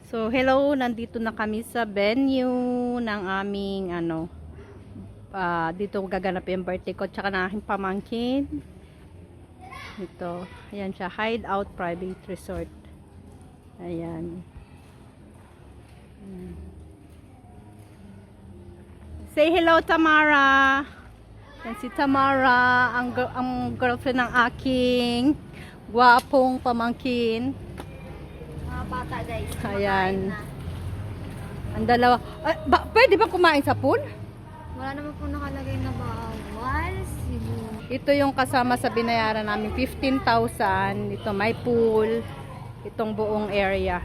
So, hello, nandito na kami sa venue ng aming dito gaganap yung birthday ko tsaka ng aking pamangkin. Ito, ayan siya, Hideout Private Resort. Ayan. Say hello, Tamara. Yan si Tamara, ang girlfriend ng aking gwapong pamangkin. Mga bata guys. Ayan. Ang dalawa. Pwede ba kumain sa pool? Wala naman po nakalagay na bawal. Siguro. Ito yung kasama sa binayaran namin, 15,000. Ito may pool. Itong buong area.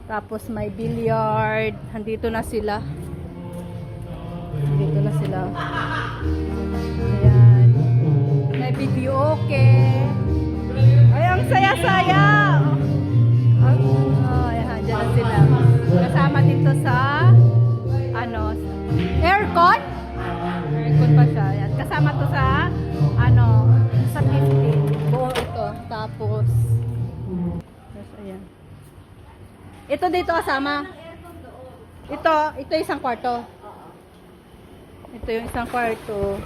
Tapos may billiard. Andito na sila. Dito na sila. Ayan. May video okay. Ay, ang saya-saya. Ayan, dyan na sila. Kasama dito sa aircon? Aircon pa siya. Ayan. Kasama to sa sa 50. Buo ito. Tapos ayan. Ito dito kasama. Ito isang kwarto. Ito yung isang kwarto.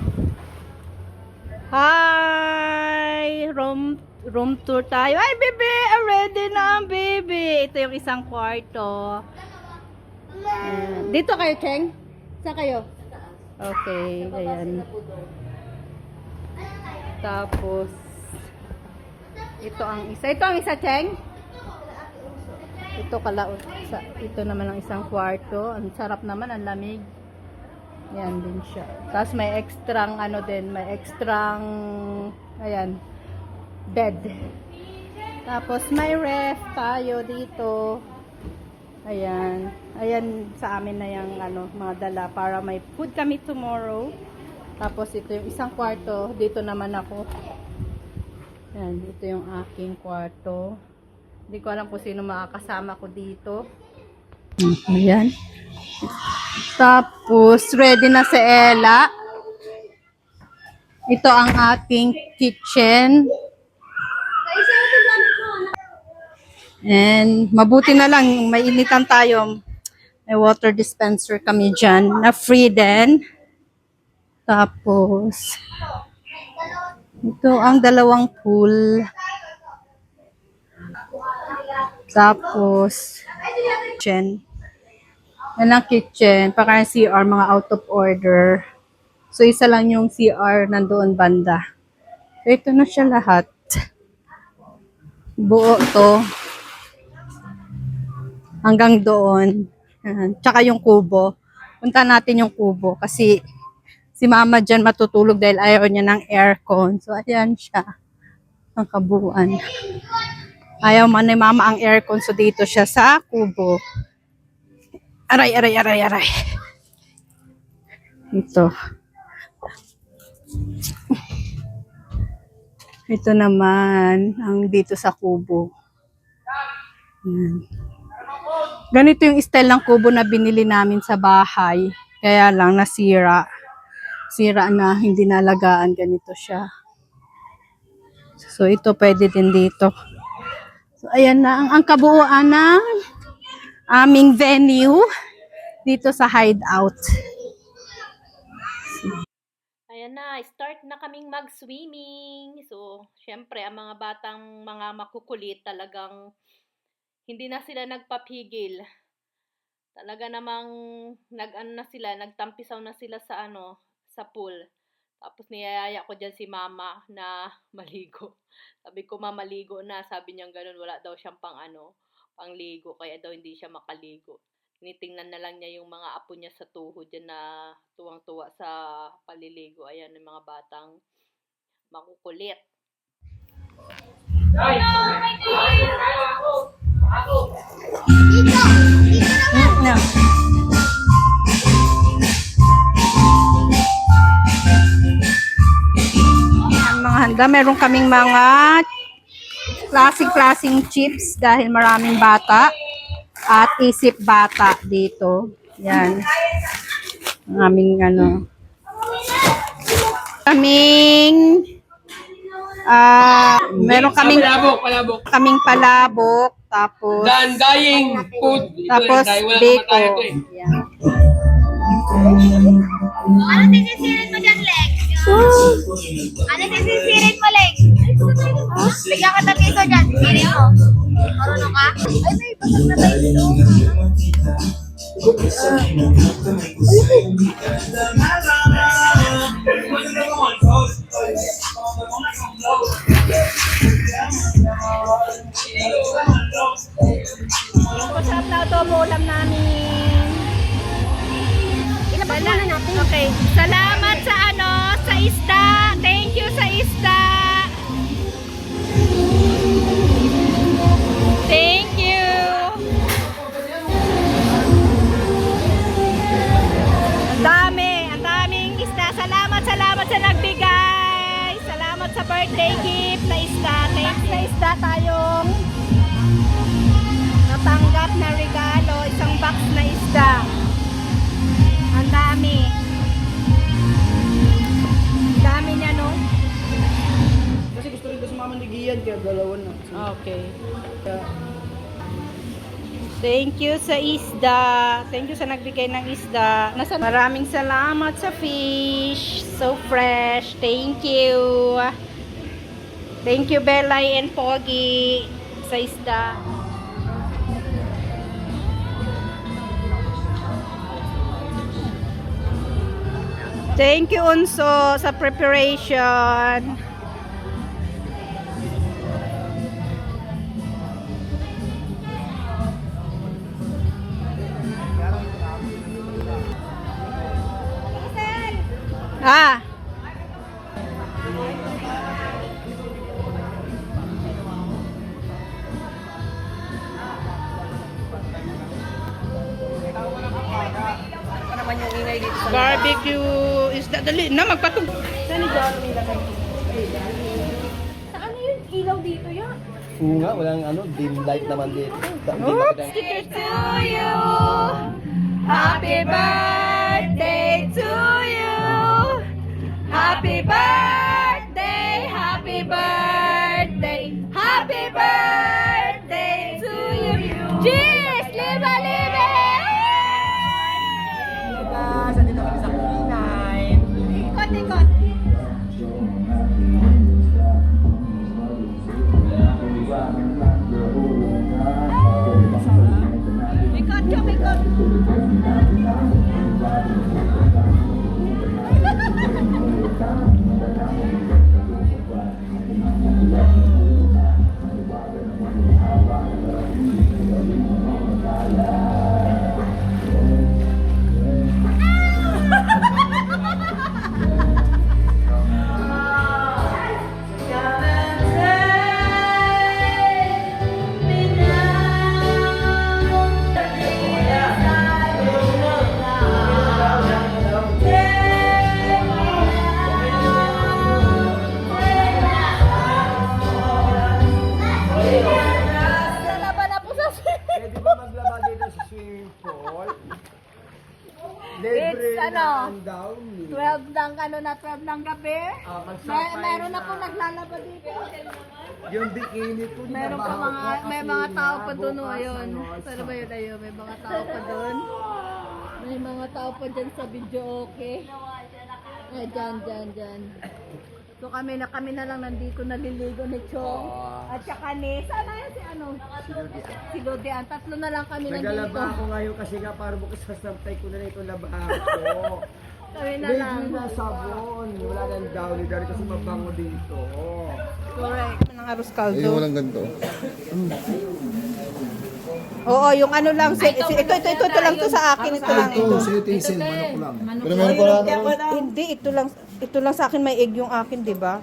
Hi! Room tour tayo. Ay, bebe! Ready na ang baby! Ito yung isang kwarto. Dito kayo, Cheng? Saan kayo? Okay, ayan. Tapos, ito ang isa, Cheng? Ito naman ang isang kwarto. Ang sarap naman, ang lamig. Yan din siya. Tapos may extrang ayan, bed. Tapos may ref tayo dito. Ayan. Ayan sa amin na yung mga dala para may food kami tomorrow. Tapos ito yung isang kwarto. Dito naman ako. Ayan, ito yung aking kwarto. Hindi ko alam kung sino makakasama ko dito. Ayan. Tapos, ready na si Ella. Ito ang aking kitchen. And, mabuti na lang, may initan tayo. May water dispenser kami dyan, na free din. Tapos, ito ang dalawang pool. Tapos, kitchen. Yan ang kitchen. Paka yung CR, mga out of order. So, isa lang yung CR nandoon banda. So, ito na siya lahat. Buo to. Hanggang doon. Tsaka yung kubo. Punta natin yung kubo. Kasi, si mama dyan matutulog dahil ayaw niya ng aircon. So, ayan siya. Ang kabuuan. Ayaw man ni mama ang aircon. So, dito siya sa kubo. Aray. Ito. Ito naman, ang dito sa kubo. Yan. Ganito yung style ng kubo na binili namin sa bahay. Kaya lang, nasira. Sira na, hindi nalagaan. Ganito siya. So, ito pwede din dito. So, ayan na ang kabuuan ng aming venue dito sa Hideout. Ayan na, start na kaming mag-swimming. So, syempre, ang mga batang mga makukulit talagang hindi na sila nagpapigil. Talaga namang nagtampisaw na sila sa pool. Tapos niyayaya ko dyan si mama na maligo. Sabi ko, maligo na. Sabi niya ganun, wala daw siyang pangligo. Kaya daw hindi siya makaligo. Tinitingnan na lang niya yung mga apo niya sa tuhod dyan na tuwang-tuwa sa paliligo. Ayan, yung mga batang makukulit. No. Ang mga handa, meron kaming mga klaseng chips dahil maraming bata. At isip bata dito. Yan. Ang aming kaming Meron kaming Palabok. palabok, tapos Dying food. tapos beko. Yan. Ano sisisirin mo dyan, Lex? Ano sisisirin mo, Lex? Bigyan ka ng piso dyan. Sisirin mo. Marunong ka? Ay, may basag na tayo dito. Masarap na ito, ulam namin. Ilabas muna natin. Okay. Salamat sa sa isda. Thank you sa isda. Thank you. Ang daming isda. Salamat sa nagbigay. Salamat sa birthday gift na isda. Thanks na isda tayong natanggap na regalo. Isang box na isda. Ang dami. Dami niya, no? Kasi gusto rin ko sumama ni Gian, kaya dalawan na. Okay. Thank you sa isda. Thank you sa nagbigay ng isda. Maraming salamat sa fish. So fresh. Thank you. Thank you, Belay and Pogi, sa isda. Thank you, Unso, sa preparation. Ah. Barbecue isda. Dali na, magpatug. Saan Saan yun? Ilaw dito yan. Oo nga, walang dim light naman dito. Sticker to you. Happy birthday to you. Happy birthday, happy birthday, happy birthday to you. Cheers! Liba, liba! Guys, andito kami sa Pinay. Ikot, ikot. Ikot, Chok, ikot. Pwede ba maglaba dito sa swimming pool? Libre It's, na ang downy. 12 ng gabi. Meron na po naglalaba dito. Yung bikini po, Meron pa may mga tao pa doon o ayun. Sana ba yun ayun? May mga tao pa doon. May mga tao pa dyan sa video, okay? Eh, dyan. So kami na lang nandito naliligo ni Chong. At saka ni, sana yan si Lodian. Tatlo na lang kami nandito. Naglalaba ako ngayon kasi nga para bukas sasampay ko na rin itong laba ako. Kami na lang. Libre na sabon. Wala nang downy dahil kasi mabango dito. Correct. Ng arroz caldo. Ayun, walang ganito. Oo, yung ano lang. Ito lang to sa akin. Ito lang. Ito, sa utensil, manok lang. Pero meron pa na Hindi, ito lang sa akin may egg yung akin, di ba?